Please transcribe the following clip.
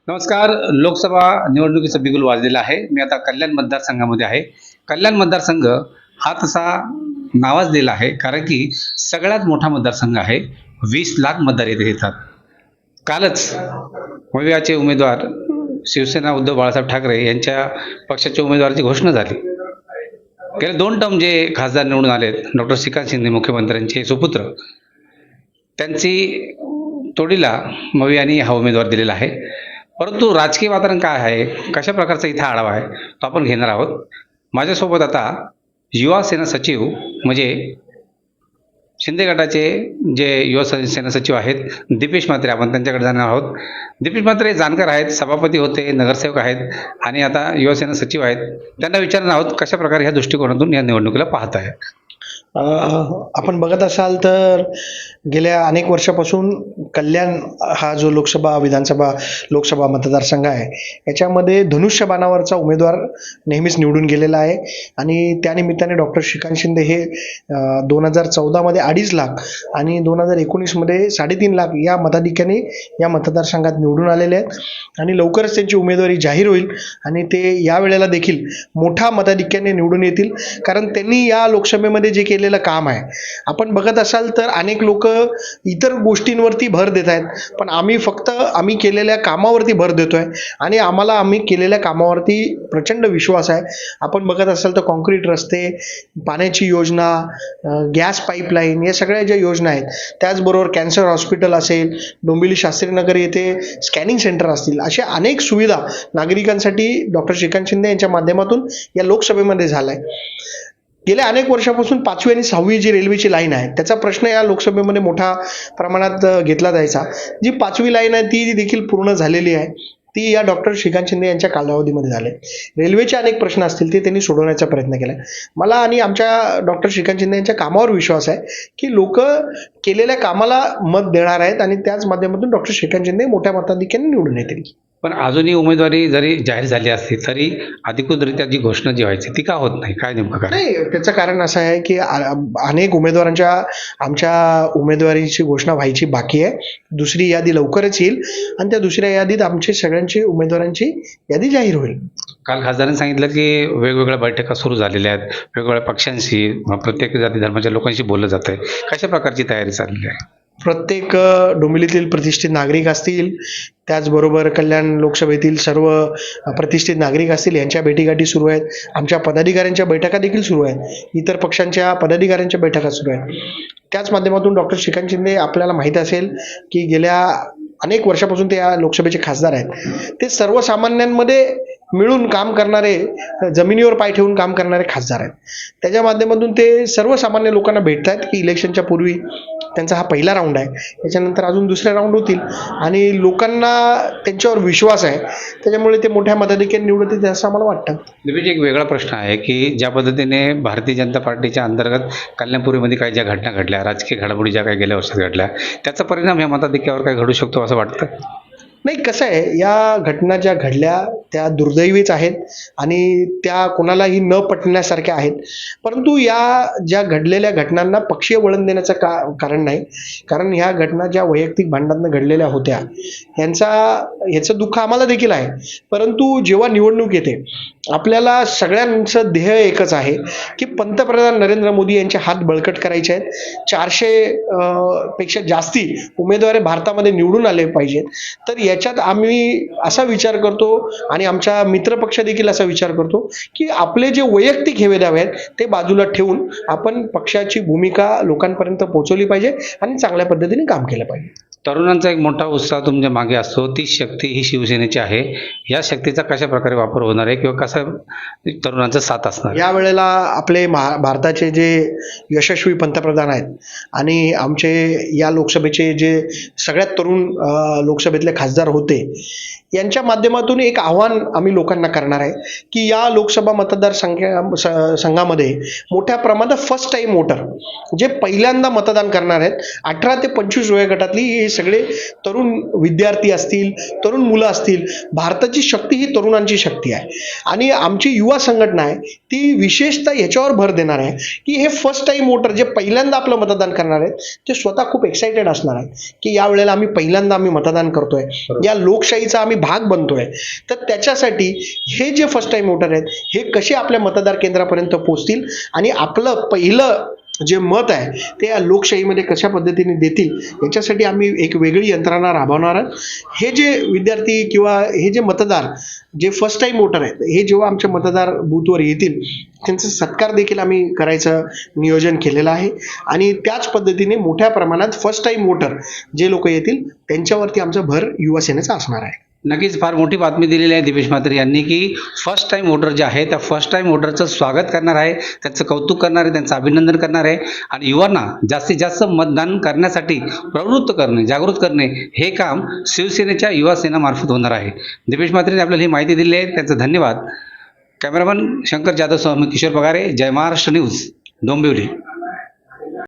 नमस्कार. लोकसभा निवडणुकीचा बिगुल वाजलेला आहे. मी आता कल्याण मतदारसंघामध्ये आहे. कल्याण मतदारसंघ हा तसा नावाजलेला आहे कारण की सगळ्यात मोठा मतदारसंघ आहे. 20 लाख मतदार येथे येतात. कालच मविआचे उमेदवार शिवसेना उद्धव बाळासाहेब ठाकरे यांच्या पक्षाच्या उमेदवाराची घोषणा झाली. गेले 2 टर्म जे खासदार निवडून आलेत, डॉक्टर श्रीकांत शिंदे मुख्यमंत्र्यांचे सुपुत्र, त्यांची तोडीला मविआनी हा उमेदवार दिलेला आहे. परंतु राजकीय वातावरण काय आहे, कशा प्रकारचा इथं आढावा आहे, तो आपण घेणार आहोत. माझ्यासोबत आता युवा सेना सचिव म्हणजे शिंदे गटाचे जे युवा सेना सचिव आहेत, दीपेश म्हात्रे, आपण त्यांच्याकडे जाणार आहोत. दीपेश म्हात्रे जाणकार आहेत, सभापती होते, नगरसेवक आहेत आणि आता युवा सेना सचिव आहेत. त्यांना विचारणार आहोत कशा प्रकारे ह्या दृष्टिकोनातून या निवडणुकीला पाहत आहे. आपण बघत असाल तर गेल्या अनेक वर्षापासून कल्याण हा जो लोकसभा मतदारसंघ आहे, याच्यामध्ये धनुष्यबाणावरचा उमेदवार नेहमीच निवडून गेलेला आहे. आणि त्यानिमित्ताने डॉक्टर श्रीकांत शिंदे हे 2014 मध्ये 2.5 लाख आणि 2019 मध्ये 3.5 लाख या मताधिक्याने या मतदारसंघात निवडून आलेले आहेत. आणि लवकरच त्यांची उमेदवारी जाहीर होईल आणि ते या वेळेला देखील मोठ्या मताधिक्याने निवडून येतील, कारण त्यांनी या लोकसभेमध्ये जे केलेलं काम आहे, आपण बघत असाल तर अनेक लोक इतर गोष्टींवरती भर देत आहेत, पण आम्ही केलेल्या कामावरती भर देतोय आणि आम्ही केलेल्या कामावरती प्रचंड विश्वास आहे. आपण बघत असाल तर कॉन्क्रीट रस्ते, पाण्याची योजना, गॅस पाईपलाईन, या सगळ्या ज्या योजना आहेत, त्याचबरोबर कॅन्सर हॉस्पिटल असेल, डोंबिवली शास्त्रीनगर येथे स्कॅनिंग सेंटर असतील, अशा अनेक सुविधा नागरिकांसाठी डॉक्टर श्रीकांत शिंदे यांच्या माध्यमातून या लोकसभेमध्ये झालाय. गेल्या अनेक वर्षापासून 5वी आणि 6वी जी रेल्वेची लाईन आहे, त्याचा प्रश्न या लोकसभेमध्ये मोठ्या प्रमाणात घेतला जायचा. जी 5वी लाईन आहे ती देखील पूर्ण झालेली आहे. ती या डॉक्टर श्रीकांत शिंदे यांच्या कालावधीमध्ये झाले. रेल्वेचे अनेक प्रश्न असतील ते त्यांनी सोडवण्याचा प्रयत्न केला. मला आणि आमच्या डॉक्टर श्रीकांत शिंदे यांच्या कामावर विश्वास आहे की लोक केलेल्या कामाला मत देणार आहेत आणि त्याच माध्यमातून डॉक्टर श्रीकांत शिंदे मोठ्या मताधिक्याने निवडून येतील. पण अजूनही उमेदवारी जरी जाहीर झाली असली तरी अधिकृतरित्या जी घोषणा जी व्हायची ती का होत नाही? काय नेमकं कारण? नाही, त्याचं कारण असं आहे की अनेक आमच्या उमेदवारीची घोषणा व्हायची बाकी आहे. दुसरी यादी लवकरच येईल आणि त्या दुसऱ्या यादीत आमची सगळ्यांची उमेदवारांची यादी जाहीर होईल. काल खासदारांनी सांगितलं की वेगवेगळ्या बैठका सुरू झालेल्या आहेत, वेगवेगळ्या पक्षांशी, प्रत्येक जाती धर्माच्या लोकांशी बोललं जात आहे. कशा प्रकारची तयारी चालली आहे? प्रत्येक डोंबिवलीतील प्रतिष्ठित नागरिक असतील, त्याचबरोबर कल्याण लोकसभेतील सर्व प्रतिष्ठित नागरिक असतील, यांच्या भेटीगाठी सुरू आहेत. आमच्या पदाधिकाऱ्यांच्या बैठका देखील सुरू आहेत. इतर पक्षांच्या पदाधिकाऱ्यांच्या बैठका सुरू आहेत. त्याच माध्यमातून डॉक्टर श्रीकांत शिंदे, आपल्याला माहीत असेल की गेल्या अनेक वर्षापासून ते या लोकसभेचे खासदार आहेत. ते सर्वसामान्यांमध्ये मिळून काम करणारे, जमिनीवर पाय ठेवून काम करणारे खासदार आहेत. त्याच्या माध्यमातून ते सर्वसामान्य लोकांना भेटत आहेत की इलेक्शनच्या पूर्वी त्यांचा हा पहिला राऊंड आहे, त्याच्यानंतर अजून दुसरे राऊंड होतील आणि लोकांना त्यांच्यावर विश्वास आहे, त्याच्यामुळे ते मोठ्या मताधिक्याने निवडून येतील असं आम्हाला वाटतं. दिपेश, एक वेगळा प्रश्न आहे की ज्या पद्धतीने भारतीय जनता पार्टीच्या अंतर्गत कल्याणपुरीमध्ये काही ज्या घटना घडल्या, राजकीय घडामोडी ज्या काही गेल्या वर्षात घडल्या, त्याचा परिणाम या मताधिक्यावर काही घडू शकतो असं वाटतं? नाही, कसं आहे, या घटना ज्या घडल्या त्या दुर्दैवीच आहेत आणि त्या कोणालाही न पटण्यासारख्या आहेत. परंतु या ज्या घडलेल्या घटनांना पक्षीय वळण देण्याचं कारण नाही, कारण ह्या घटना ज्या वैयक्तिक भांडणातनं घडलेल्या होत्या, ह्याचं दुःख आम्हाला देखील आहे. परंतु जेव्हा निवडणूक येते, आपल्याला सगळ्यांचं ध्येय एकच आहे की पंतप्रधान नरेंद्र मोदी यांचे हात बळकट करायचे आहेत. 400 पेक्षा जास्ती उमेदवार भारतामध्ये निवडून आले पाहिजेत. तर याच्यात आम्ही असा विचार करतो आणि आमच्या मित्रपक्ष देखील असा विचार करतो की आपले जे वैयक्तिक हेवेदावे आहेत ते बाजूला ठेवून आपण पक्षाची भूमिका लोकांपर्यंत पोहोचवली पाहिजे आणि चांगल्या पद्धतीने काम केलं पाहिजे. तरुणांचा एक मोठा उत्साह तुमच्या मागे असतो. ती शक्ती ही शिवसेनेची आहे. या शक्तीचा कशा प्रकारे वापर होणार आहे किंवा कसा तरुणांचा साथ असणार? या वेळेला आपले भारताचे जे यशस्वी पंतप्रधान आहेत आणि आमचे या लोकसभेचे जे सगळ्यात तरुण लोकसभेतले खासदार होते, यांच्या माध्यमातून एक आव्हान आम्ही लोकांना करणार आहे की या लोकसभा मतदारसंघामध्ये मोठ्या प्रमाणात फर्स्ट टाइम वोटर जे पहिल्यांदा मतदान करणार आहेत, 18 ते 25 वयोगटातली हे सगळे तरुण विद्यार्थी असतील, तरुण मुलं असतील, भारताची शक्ती ही तरुणांची शक्ती आहे. आणि आमची युवा संघटना आहे ती विशेषतः ह्याच्यावर भर देणार आहे की हे फर्स्ट टाइम वोटर जे पहिल्यांदा आपलं मतदान करणार आहेत ते स्वतः खूप एक्साइटेड असणार आहेत की यावेळेला पहिल्यांदा आम्ही मतदान करतोय, या लोकशाहीचा आम्ही भाग बनतोय. तर त्याच्यासाठी हे जे फर्स्ट टाइम वोटर आहेत हे कसे आपल्या मतदार केंद्रापर्यंत पोहोचतील आणि आपलं पहिलं जे मत आहे ते या लोकशाहीमध्ये कशा पद्धतीने देतील याच्यासाठी आम्ही एक वेगळी यंत्रणा राबवणार आहोत. हे जे विद्यार्थी किंवा हे जे मतदार जे फर्स्ट टाइम वोटर आहेत हे जेव्हा आमच्या मतदार बूथवर येतील त्यांचा सत्कार देखील आम्ही करायचं नियोजन केलेलं आहे. आणि त्याच पद्धतीने मोठ्या प्रमाणात फर्स्ट टाइम वोटर जे लोक येतील त्यांच्यावरती आमचा भर युवा सेनेचा असणार आहे. नक्कीच फार मोठी बातमी दिलेली आहे दिपेश म्हात्रे यांनी की फर्स्ट टाइम वोटर जे आहे त्या फर्स्ट टाइम वोटरचं स्वागत करणार आहे, त्यांचं कौतुक करणार आहे, त्यांचं अभिनंदन करणार आहे आणि युवांना जास्तीत जास्त मतदान करण्यासाठी प्रवृत्त करणे, जागृत करणे हे काम शिवसेनेच्या युवा सेनामार्फत होणार आहे. दिपेश म्हात्रेंनी आपल्याला ही माहिती दिली आहे, त्यांचं धन्यवाद. कॅमेरामन शंकर जाधव सह मी किशोर पगारे, जय महाराष्ट्र न्यूज, डोंबिवली.